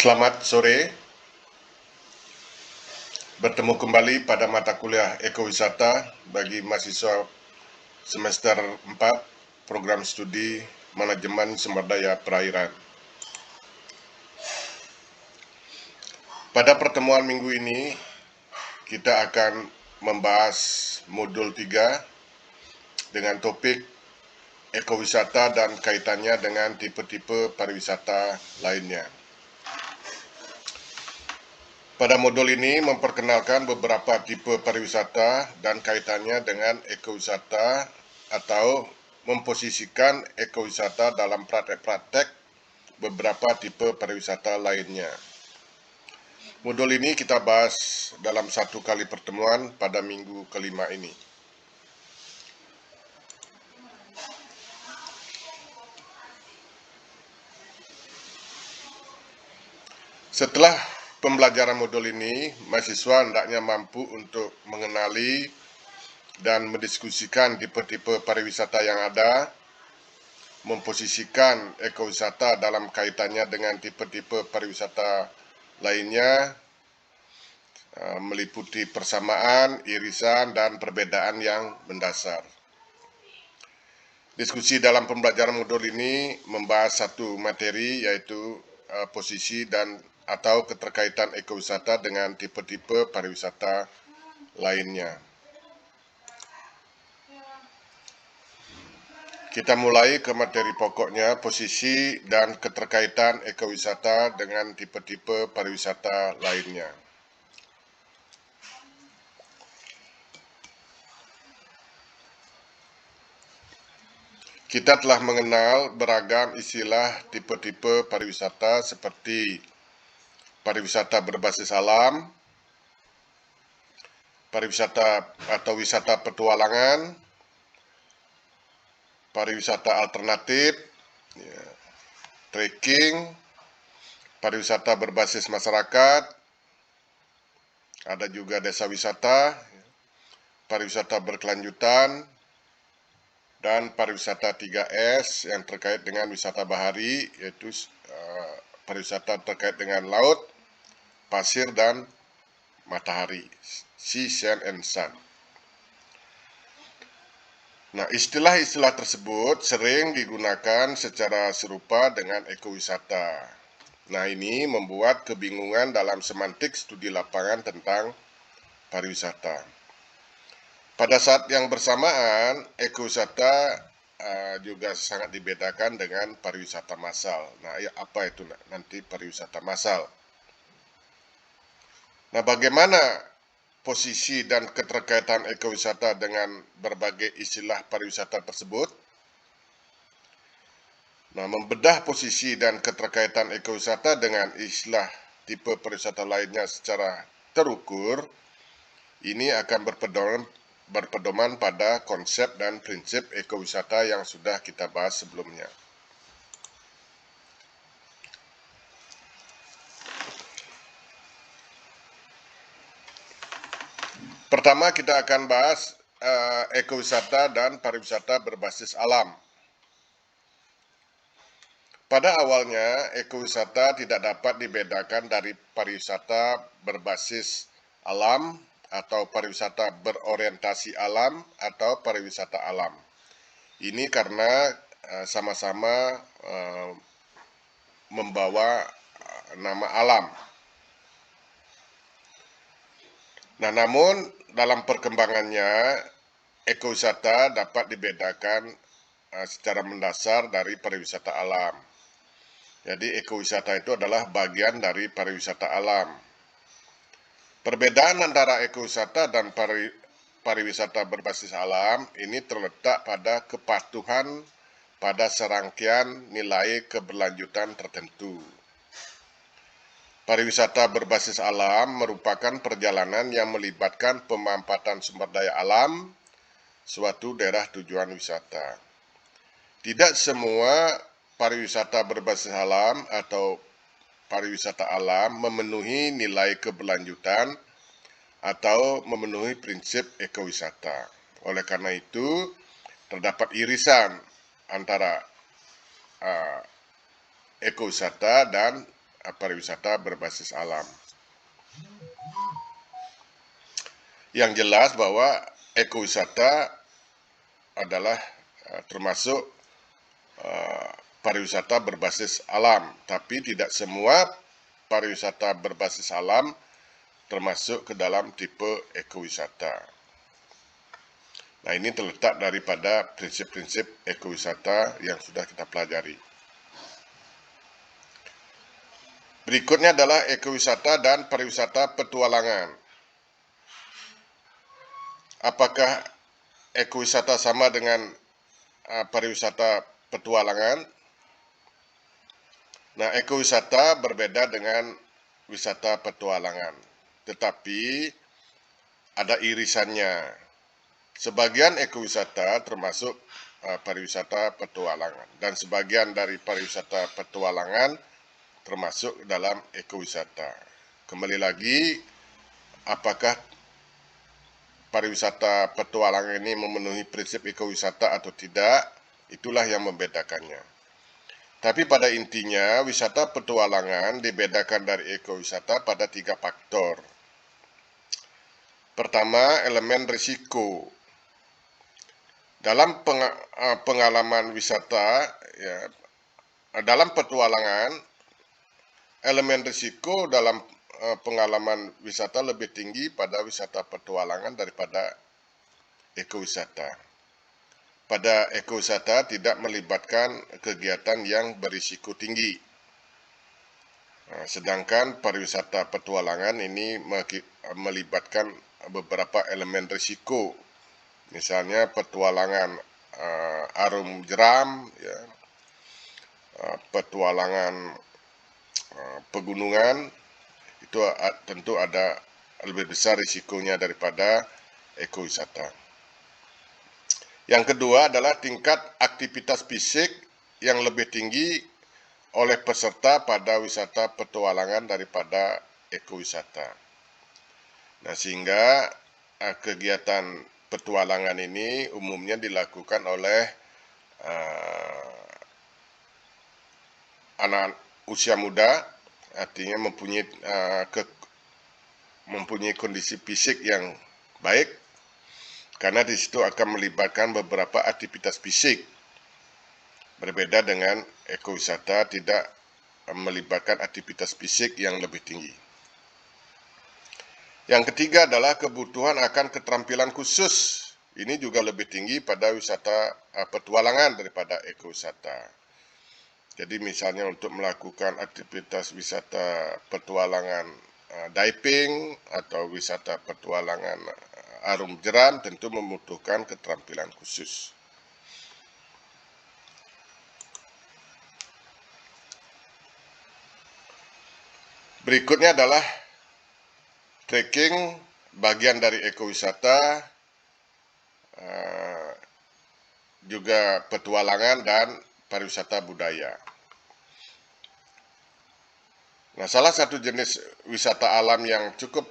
Selamat sore, bertemu kembali pada mata kuliah ekowisata bagi mahasiswa semester 4 program studi manajemen sumber daya perairan. Pada pertemuan minggu ini, kita akan membahas modul 3 dengan topik ekowisata dan kaitannya dengan tipe-tipe pariwisata lainnya. Pada modul ini memperkenalkan beberapa tipe pariwisata dan kaitannya dengan ekowisata atau memposisikan ekowisata dalam praktek-praktek beberapa tipe pariwisata lainnya. Modul ini kita bahas dalam satu kali pertemuan pada minggu kelima ini. Setelah pembelajaran modul ini, mahasiswa hendaknya mampu untuk mengenali dan mendiskusikan tipe-tipe pariwisata yang ada, memposisikan ekowisata dalam kaitannya dengan tipe-tipe pariwisata lainnya, meliputi persamaan, irisan, dan perbedaan yang mendasar. Diskusi dalam pembelajaran modul ini membahas satu materi, yaitu posisi dan atau keterkaitan ekowisata dengan tipe-tipe pariwisata lainnya. Kita mulai ke materi pokoknya, posisi dan keterkaitan ekowisata dengan tipe-tipe pariwisata lainnya. Kita telah mengenal beragam istilah tipe-tipe pariwisata seperti pariwisata berbasis alam, pariwisata atau wisata petualangan, pariwisata alternatif, trekking, pariwisata berbasis masyarakat, ada juga desa wisata, pariwisata berkelanjutan, dan pariwisata 3S yang terkait dengan wisata bahari, yaitu pariwisata terkait dengan laut, pasir, dan matahari, sea, sand, and sun. Nah, istilah-istilah tersebut sering digunakan secara serupa dengan ekowisata. Nah, ini membuat kebingungan dalam semantik studi lapangan tentang pariwisata. Pada saat yang bersamaan, ekowisata juga sangat dibedakan dengan pariwisata massal. Nah, apa itu nanti pariwisata massal? Nah, bagaimana posisi dan keterkaitan ekowisata dengan berbagai istilah pariwisata tersebut? Nah, membedah posisi dan keterkaitan ekowisata dengan istilah tipe pariwisata lainnya secara terukur, ini akan berpedoman pada konsep dan prinsip ekowisata yang sudah kita bahas sebelumnya. Pertama, kita akan bahas ekowisata dan pariwisata berbasis alam. Pada awalnya, ekowisata tidak dapat dibedakan dari pariwisata berbasis alam atau pariwisata berorientasi alam atau pariwisata alam. Ini karena sama-sama membawa nama alam. Nah, namun dalam perkembangannya, ekowisata dapat dibedakan secara mendasar dari pariwisata alam. Jadi ekowisata itu adalah bagian dari pariwisata alam. Perbedaan antara ekowisata dan pariwisata berbasis alam ini terletak pada kepatuhan pada serangkaian nilai keberlanjutan tertentu. Pariwisata berbasis alam merupakan perjalanan yang melibatkan pemanfaatan sumber daya alam suatu daerah tujuan wisata. Tidak semua pariwisata berbasis alam atau pariwisata alam memenuhi nilai keberlanjutan atau memenuhi prinsip ekowisata. Oleh karena itu, terdapat irisan antara ekowisata dan pariwisata berbasis alam. Yang jelas bahwa ekowisata adalah termasuk pariwisata berbasis alam, tapi tidak semua pariwisata berbasis alam termasuk ke dalam tipe ekowisata. Nah, ini terletak daripada prinsip-prinsip ekowisata yang sudah kita pelajari. Berikutnya adalah ekowisata dan pariwisata petualangan. Apakah ekowisata sama dengan pariwisata petualangan? Nah, ekowisata berbeda dengan wisata petualangan, tetapi ada irisannya. Sebagian ekowisata termasuk pariwisata petualangan, dan sebagian dari pariwisata petualangan termasuk dalam ekowisata. Kembali lagi, apakah pariwisata petualangan ini memenuhi prinsip ekowisata atau tidak, itulah yang membedakannya. Tapi pada intinya, wisata petualangan dibedakan dari ekowisata pada 3 faktor. Pertama, elemen risiko. Dalam pengalaman wisata, ya, dalam petualangan, elemen risiko dalam pengalaman wisata lebih tinggi pada wisata petualangan daripada ekowisata. Pada ekowisata tidak melibatkan kegiatan yang berisiko tinggi. Sedangkan pariwisata petualangan ini melibatkan beberapa elemen risiko. Misalnya petualangan arum jeram, ya, petualangan pegunungan, itu tentu ada lebih besar risikonya daripada ekowisata. Yang kedua adalah tingkat aktivitas fisik yang lebih tinggi oleh peserta pada wisata petualangan daripada ekowisata. Nah, sehingga kegiatan petualangan ini umumnya dilakukan oleh anak usia muda, artinya mempunyai kondisi fisik yang baik, karena di situ akan melibatkan beberapa aktivitas fisik. Berbeda dengan ekowisata, tidak melibatkan aktivitas fisik yang lebih tinggi. Yang ketiga adalah kebutuhan akan keterampilan khusus. Ini juga lebih tinggi pada wisata petualangan daripada ekowisata. Jadi misalnya untuk melakukan aktivitas wisata petualangan diving atau wisata petualangan arum jeram tentu membutuhkan keterampilan khusus. Berikutnya adalah trekking, bagian dari ekowisata, juga petualangan dan pariwisata budaya. Nah, salah satu jenis wisata alam yang cukup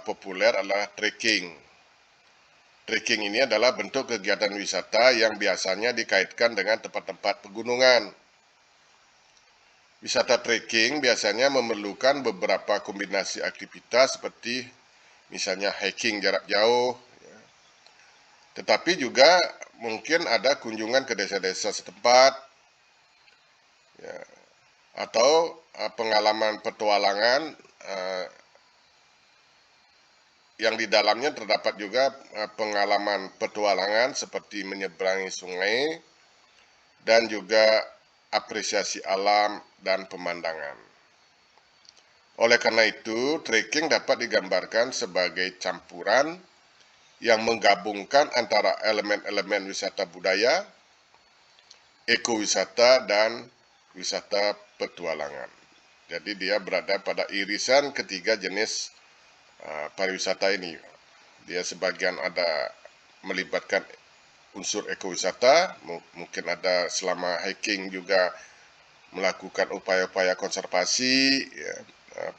populer adalah trekking. Trekking ini adalah bentuk kegiatan wisata yang biasanya dikaitkan dengan tempat-tempat pegunungan. Wisata trekking biasanya memerlukan beberapa kombinasi aktivitas seperti misalnya hiking jarak jauh, ya. Tetapi juga mungkin ada kunjungan ke desa-desa setempat, ya, atau pengalaman petualangan yang di dalamnya terdapat juga pengalaman petualangan seperti menyeberangi sungai dan juga apresiasi alam dan pemandangan. Oleh karena itu, trekking dapat digambarkan sebagai campuran yang menggabungkan antara elemen-elemen wisata budaya, ekowisata, dan wisata petualangan. Jadi dia berada pada irisan ketiga jenis pariwisata ini. Dia sebagian ada melibatkan unsur ekowisata, mungkin ada selama hiking juga melakukan upaya-upaya konservasi, ya,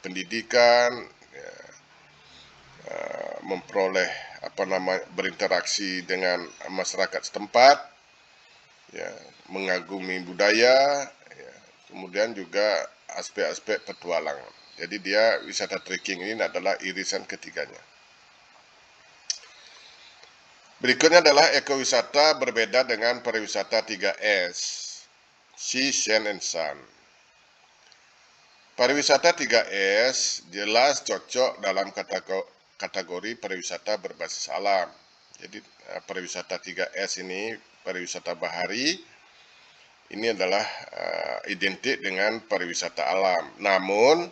pendidikan, ya, memperoleh berinteraksi dengan masyarakat setempat, ya, mengagumi budaya, ya. kemudian juga aspek-aspek petualangan. Jadi dia wisata trekking ini adalah irisan ketiganya. Berikutnya adalah ekowisata berbeda dengan pariwisata 3S, Sea, Sand, and Sun. Pariwisata 3S jelas cocok dalam kategori pariwisata berbasis alam. Jadi pariwisata 3S ini, pariwisata bahari, ini adalah identik dengan pariwisata alam. Namun,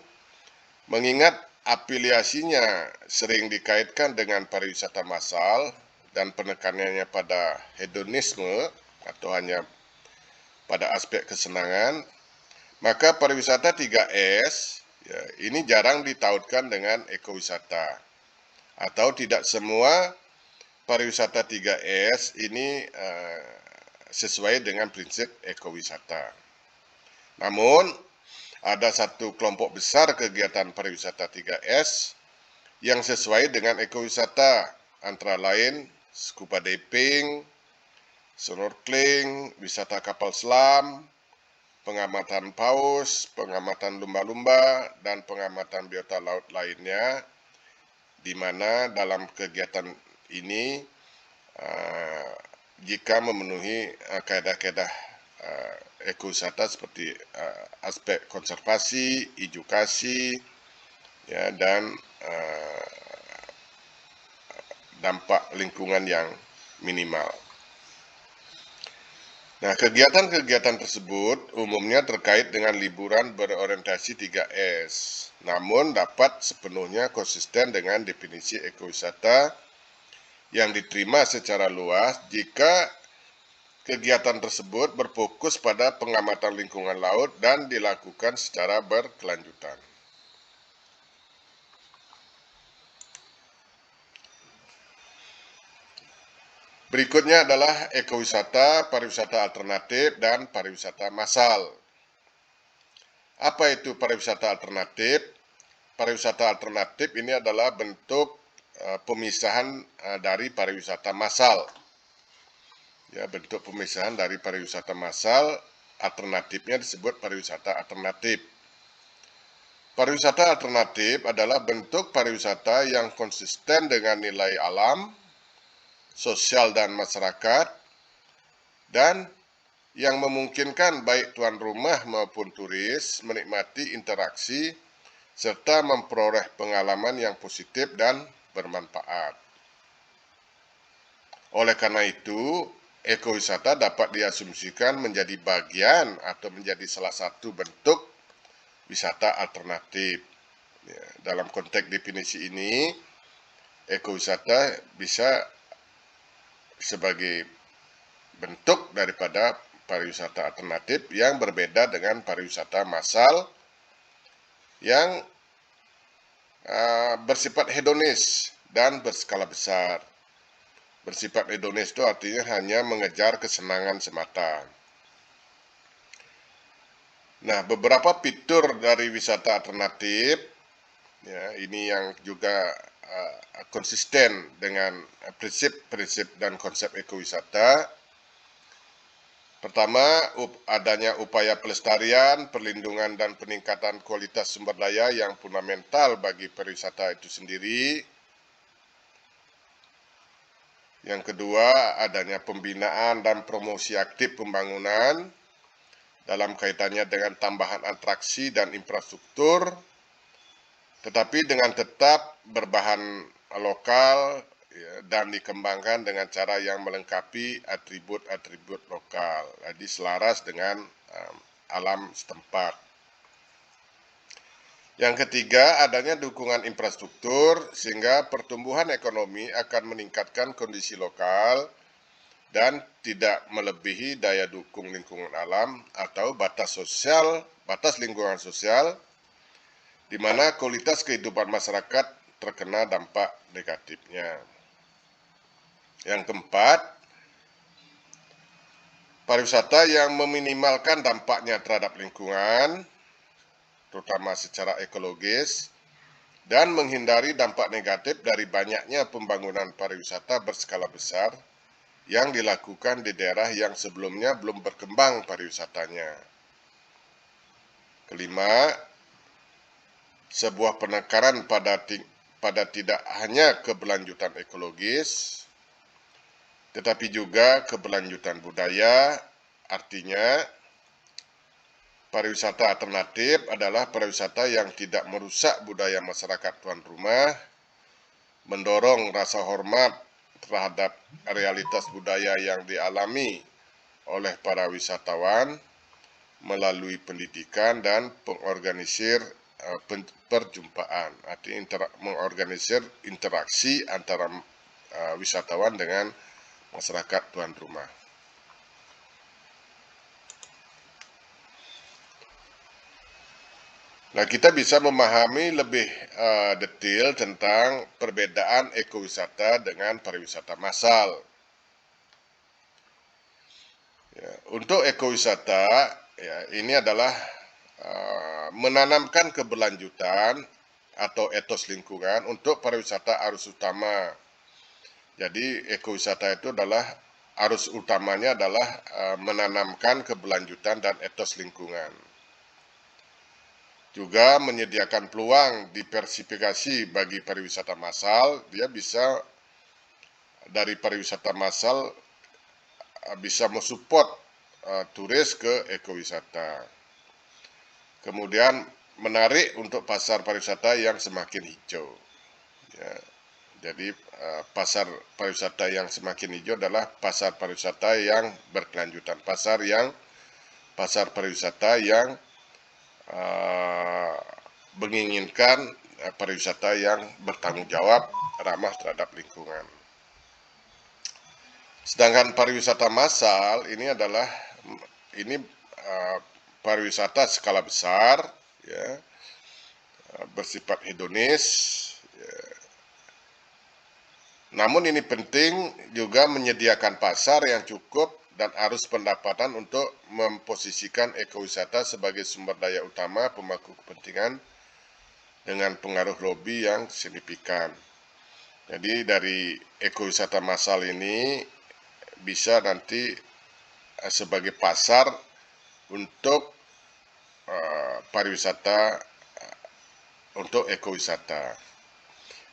mengingat afiliasinya sering dikaitkan dengan pariwisata massal dan penekanannya pada hedonisme atau hanya pada aspek kesenangan, maka pariwisata 3S ya, ini jarang ditautkan dengan ekowisata. Atau tidak semua pariwisata 3S ini sesuai dengan prinsip ekowisata. Namun, ada satu kelompok besar kegiatan pariwisata 3S yang sesuai dengan ekowisata, antara lain scuba diving, snorkeling, wisata kapal selam, pengamatan paus, pengamatan lumba-lumba, dan pengamatan biota laut lainnya, di mana dalam kegiatan ini jika memenuhi kaedah-kaedah ekowisata seperti aspek konservasi, edukasi, ya, dan dampak lingkungan yang minimal. Nah, kegiatan-kegiatan tersebut umumnya terkait dengan liburan berorientasi 3S, namun dapat sepenuhnya konsisten dengan definisi ekowisata yang diterima secara luas jika kegiatan tersebut berfokus pada pengamatan lingkungan laut dan dilakukan secara berkelanjutan. Berikutnya adalah ekowisata, pariwisata alternatif, dan pariwisata massal. Apa itu pariwisata alternatif? Pariwisata alternatif ini adalah bentuk pemisahan dari pariwisata massal. Ya, bentuk pemisahan dari pariwisata massal, alternatifnya disebut pariwisata alternatif. Pariwisata alternatif adalah bentuk pariwisata yang konsisten dengan nilai alam, sosial dan masyarakat, dan yang memungkinkan baik tuan rumah maupun turis menikmati interaksi serta memperoleh pengalaman yang positif dan bermanfaat. Oleh karena itu, ekowisata dapat diasumsikan menjadi bagian atau menjadi salah satu bentuk wisata alternatif. Ya, dalam konteks definisi ini, ekowisata bisa sebagai bentuk daripada pariwisata alternatif yang berbeda dengan pariwisata massal yang bersifat hedonis dan berskala besar. Bersifat hedonis itu artinya hanya mengejar kesenangan semata. Nah, beberapa fitur dari wisata alternatif, ya, ini yang juga konsisten dengan prinsip-prinsip dan konsep ekowisata. Pertama, adanya upaya pelestarian, perlindungan, dan peningkatan kualitas sumber daya yang fundamental bagi pariwisata itu sendiri. Yang kedua, adanya pembinaan dan promosi aktif pembangunan dalam kaitannya dengan tambahan atraksi dan infrastruktur, tetapi dengan tetap berbahan lokal ya, dan dikembangkan dengan cara yang melengkapi atribut-atribut lokal, jadi selaras dengan alam setempat. Yang ketiga, adanya dukungan infrastruktur sehingga pertumbuhan ekonomi akan meningkatkan kondisi lokal dan tidak melebihi daya dukung lingkungan alam atau batas lingkungan sosial, di mana kualitas kehidupan masyarakat terkena dampak negatifnya. Yang keempat, pariwisata yang meminimalkan dampaknya terhadap lingkungan, terutama secara ekologis, dan menghindari dampak negatif dari banyaknya pembangunan pariwisata berskala besar yang dilakukan di daerah yang sebelumnya belum berkembang pariwisatanya. Kelima, sebuah penekanan pada tidak hanya keberlanjutan ekologis, tetapi juga keberlanjutan budaya. Artinya, pariwisata alternatif adalah pariwisata yang tidak merusak budaya masyarakat tuan rumah, mendorong rasa hormat terhadap realitas budaya yang dialami oleh para wisatawan melalui pendidikan dan pengorganisir perjumpaan, artinya mengorganisir interaksi antara wisatawan dengan masyarakat tuan rumah. Nah, kita bisa memahami lebih detail tentang perbedaan ekowisata dengan pariwisata massal. Ya, untuk ekowisata, ya, ini adalah menanamkan keberlanjutan atau etos lingkungan untuk pariwisata arus utama. Jadi ekowisata itu adalah arus utamanya adalah menanamkan keberlanjutan dan etos lingkungan. Juga menyediakan peluang diversifikasi bagi pariwisata massal. Dia bisa dari pariwisata massal bisa mensupport turis ke ekowisata. Kemudian menarik untuk pasar pariwisata yang semakin hijau. Ya, jadi pasar pariwisata yang semakin hijau adalah pasar pariwisata yang berkelanjutan, pasar pariwisata yang menginginkan pariwisata yang bertanggung jawab, ramah terhadap lingkungan. Sedangkan pariwisata massal ini adalah pariwisata skala besar, ya, bersifat hedonis. Ya. Namun ini penting juga menyediakan pasar yang cukup dan arus pendapatan untuk memposisikan ekowisata sebagai sumber daya utama pemangku kepentingan dengan pengaruh lobi yang signifikan. Jadi dari ekowisata massal ini bisa nanti sebagai pasar untuk pariwisata, untuk ekowisata.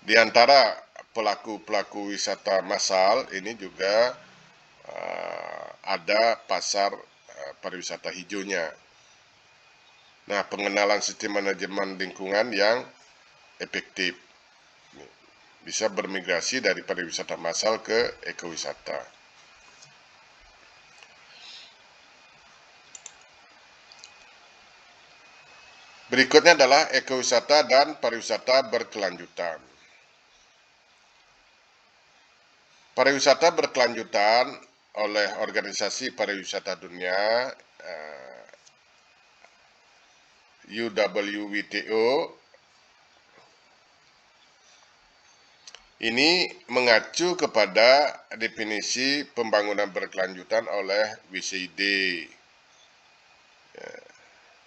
Di antara pelaku wisata massal ini juga ada pasar pariwisata hijaunya. Nah, pengenalan sistem manajemen lingkungan yang efektif bisa bermigrasi dari pariwisata massal ke ekowisata. Berikutnya adalah ekowisata dan pariwisata berkelanjutan. Pariwisata berkelanjutan oleh Organisasi Pariwisata Dunia UWTO ini mengacu kepada definisi pembangunan berkelanjutan oleh WCID,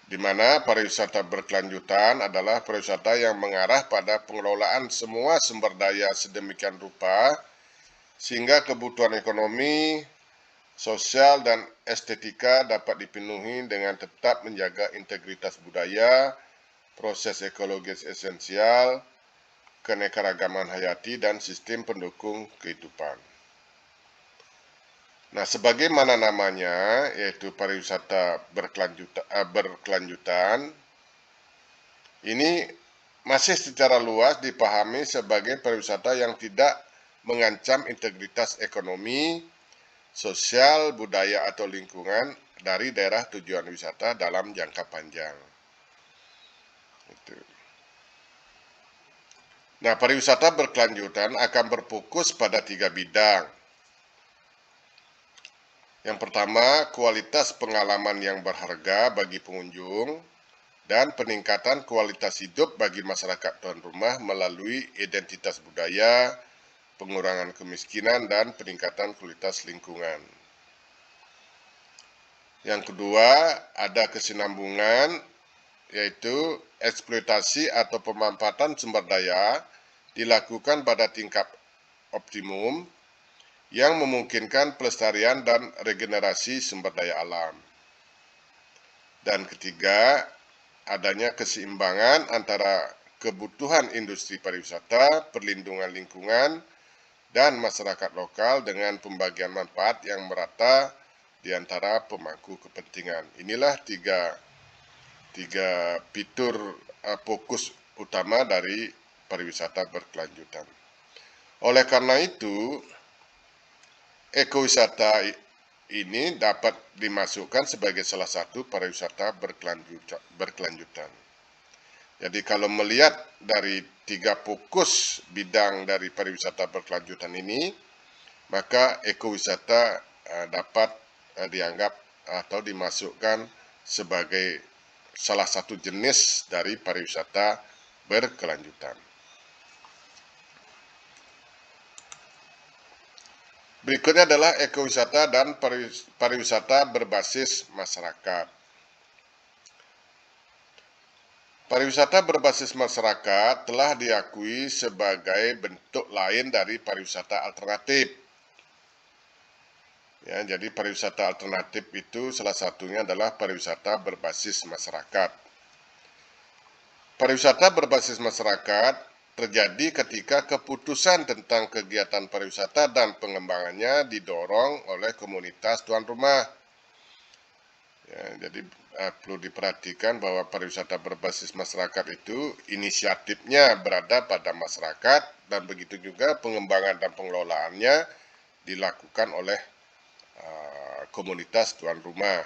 di mana pariwisata berkelanjutan adalah pariwisata yang mengarah pada pengelolaan semua sumber daya sedemikian rupa sehingga kebutuhan ekonomi, sosial, dan estetika dapat dipenuhi dengan tetap menjaga integritas budaya, proses ekologis esensial, keanekaragaman hayati, dan sistem pendukung kehidupan. Nah, sebagaimana namanya, yaitu pariwisata berkelanjutan, ini masih secara luas dipahami sebagai pariwisata yang tidak mengancam integritas ekonomi, sosial, budaya, atau lingkungan dari daerah tujuan wisata dalam jangka panjang. Nah, pariwisata berkelanjutan akan berfokus pada 3 bidang. Yang pertama, kualitas pengalaman yang berharga bagi pengunjung dan peningkatan kualitas hidup bagi masyarakat tuan rumah melalui identitas budaya, pengurangan kemiskinan, dan peningkatan kualitas lingkungan. Yang kedua, ada kesinambungan, yaitu eksploitasi atau pemanfaatan sumber daya dilakukan pada tingkat optimum yang memungkinkan pelestarian dan regenerasi sumber daya alam. Dan ketiga, adanya keseimbangan antara kebutuhan industri pariwisata, perlindungan lingkungan, dan masyarakat lokal dengan pembagian manfaat yang merata di antara pemangku kepentingan. Inilah tiga fitur fokus utama dari pariwisata berkelanjutan. Oleh karena itu, ekowisata ini dapat dimasukkan sebagai salah satu pariwisata berkelanjutan. Jadi kalau melihat dari tiga fokus bidang dari pariwisata berkelanjutan ini, maka ekowisata dapat dianggap atau dimasukkan sebagai salah satu jenis dari pariwisata berkelanjutan. Berikutnya adalah ekowisata dan pariwisata berbasis masyarakat. Pariwisata berbasis masyarakat telah diakui sebagai bentuk lain dari pariwisata alternatif. Ya, jadi pariwisata alternatif itu salah satunya adalah pariwisata berbasis masyarakat. Pariwisata berbasis masyarakat terjadi ketika keputusan tentang kegiatan pariwisata dan pengembangannya didorong oleh komunitas tuan rumah. Ya, jadi perlu diperhatikan bahwa pariwisata berbasis masyarakat itu inisiatifnya berada pada masyarakat dan begitu juga pengembangan dan pengelolaannya dilakukan oleh komunitas tuan rumah.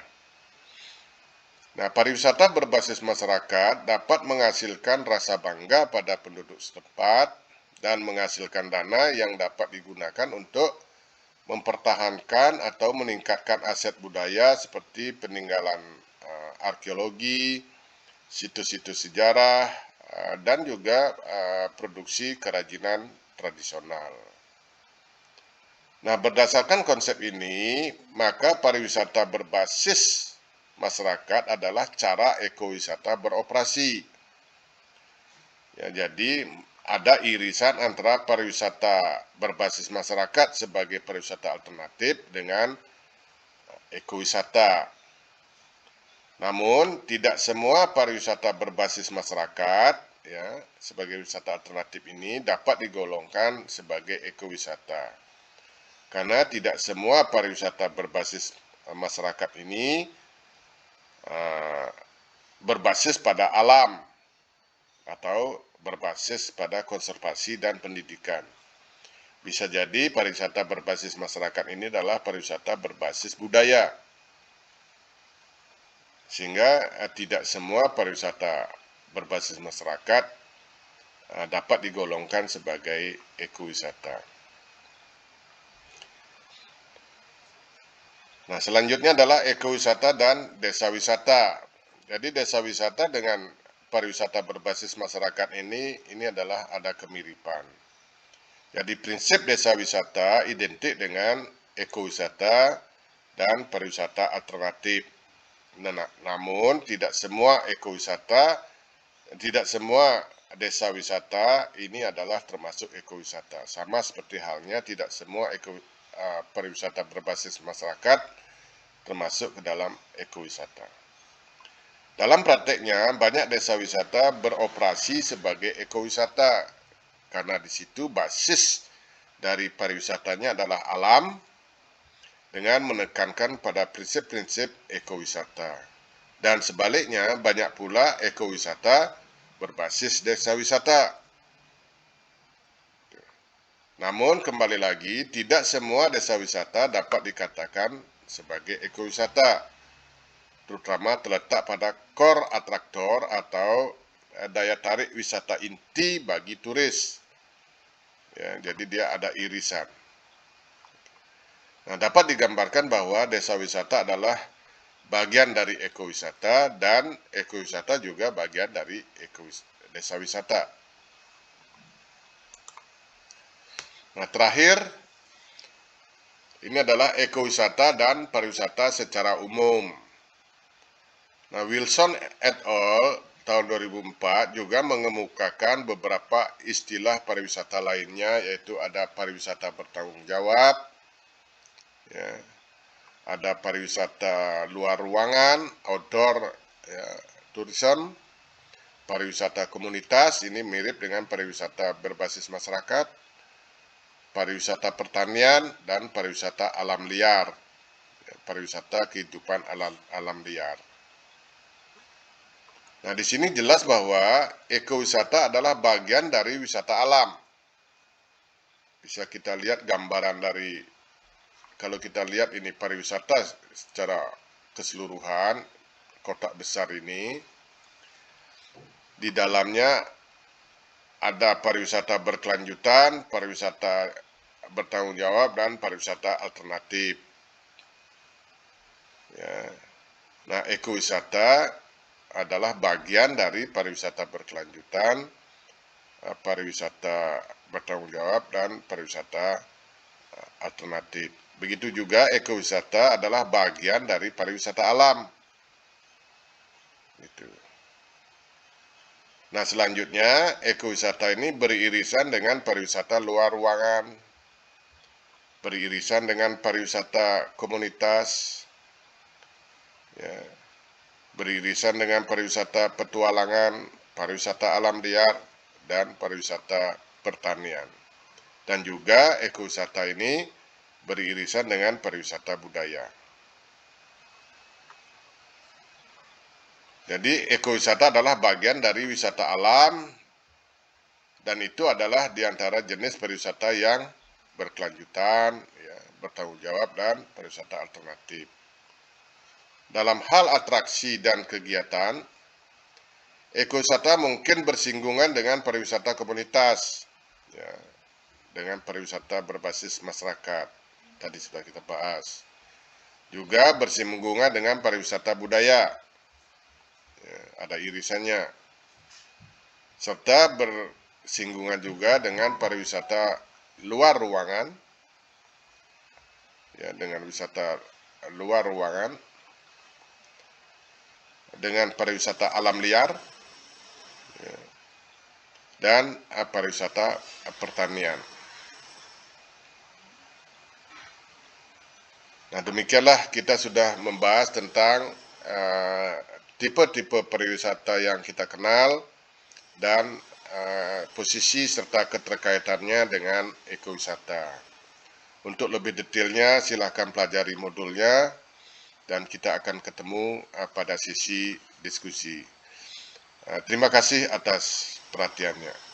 Nah, pariwisata berbasis masyarakat dapat menghasilkan rasa bangga pada penduduk setempat dan menghasilkan dana yang dapat digunakan untuk mempertahankan atau meningkatkan aset budaya seperti peninggalan arkeologi, situs-situs sejarah, dan juga produksi kerajinan tradisional. Nah, berdasarkan konsep ini, maka pariwisata berbasis masyarakat adalah cara ekowisata beroperasi. Ya, jadi ada irisan antara pariwisata berbasis masyarakat sebagai pariwisata alternatif dengan ekowisata. Namun tidak semua pariwisata berbasis masyarakat ya sebagai wisata alternatif ini dapat digolongkan sebagai ekowisata. Karena tidak semua pariwisata berbasis masyarakat ini berbasis pada alam atau berbasis pada konservasi dan pendidikan. Bisa jadi pariwisata berbasis masyarakat ini adalah pariwisata berbasis budaya. Sehingga tidak semua pariwisata berbasis masyarakat dapat digolongkan sebagai ekowisata. Nah, selanjutnya adalah ekowisata dan desa wisata. Jadi desa wisata dengan pariwisata berbasis masyarakat ini adalah ada kemiripan. Jadi prinsip desa wisata identik dengan ekowisata dan pariwisata alternatif. Namun tidak semua ekowisata, tidak semua desa wisata ini adalah termasuk ekowisata. Sama seperti halnya tidak semua pariwisata berbasis masyarakat termasuk ke dalam ekowisata. Dalam prakteknya, banyak desa wisata beroperasi sebagai ekowisata karena di situ basis dari pariwisatanya adalah alam dengan menekankan pada prinsip-prinsip ekowisata. Dan sebaliknya, banyak pula ekowisata berbasis desa wisata. Namun kembali lagi, tidak semua desa wisata dapat dikatakan sebagai ekowisata, terutama terletak pada core atraktor atau daya tarik wisata inti bagi turis. Ya, jadi dia ada irisan. Nah, dapat digambarkan bahwa desa wisata adalah bagian dari ekowisata dan ekowisata juga bagian dari desa wisata. Nah, terakhir ini adalah ekowisata dan pariwisata secara umum. Nah, Wilson et al. Tahun 2004 juga mengemukakan beberapa istilah pariwisata lainnya, yaitu ada pariwisata bertanggung jawab, ya, ada pariwisata luar ruangan, outdoor tourism, pariwisata komunitas ini mirip dengan pariwisata berbasis masyarakat, pariwisata pertanian, dan pariwisata alam liar, pariwisata kehidupan alam liar. Nah, di sini jelas bahwa ekowisata adalah bagian dari wisata alam. Bisa kita lihat gambaran dari, kalau kita lihat ini pariwisata secara keseluruhan, kotak besar ini, di dalamnya ada pariwisata berkelanjutan, pariwisata bertanggung jawab, dan pariwisata alternatif. Ya. Nah, ekowisata adalah bagian dari pariwisata berkelanjutan, pariwisata bertanggung jawab, dan pariwisata alternatif. Begitu juga ekowisata adalah bagian dari pariwisata alam. Gitu. Nah, selanjutnya ekowisata ini beririsan dengan pariwisata luar ruangan, beririsan dengan pariwisata komunitas, ya, beririsan dengan pariwisata petualangan, pariwisata alam liar, dan pariwisata pertanian. Dan juga ekowisata ini beririsan dengan pariwisata budaya. Jadi ekowisata adalah bagian dari wisata alam, dan itu adalah diantara jenis pariwisata yang berkelanjutan, ya, bertanggung jawab, dan pariwisata alternatif. Dalam hal atraksi dan kegiatan, ekowisata mungkin bersinggungan dengan pariwisata komunitas, ya, dengan pariwisata berbasis masyarakat. Tadi sudah kita bahas. Juga bersinggungan dengan pariwisata budaya, ya, ada irisannya. Serta bersinggungan juga dengan pariwisata luar ruangan, ya, dengan wisata luar ruangan, dengan pariwisata alam liar, ya, dan pariwisata pertanian. Nah, demikianlah kita sudah membahas tentang tipe-tipe pariwisata yang kita kenal dan posisi serta keterkaitannya dengan ekowisata. Untuk lebih detailnya silahkan pelajari modulnya dan kita akan ketemu pada sesi diskusi. Terima kasih atas perhatiannya.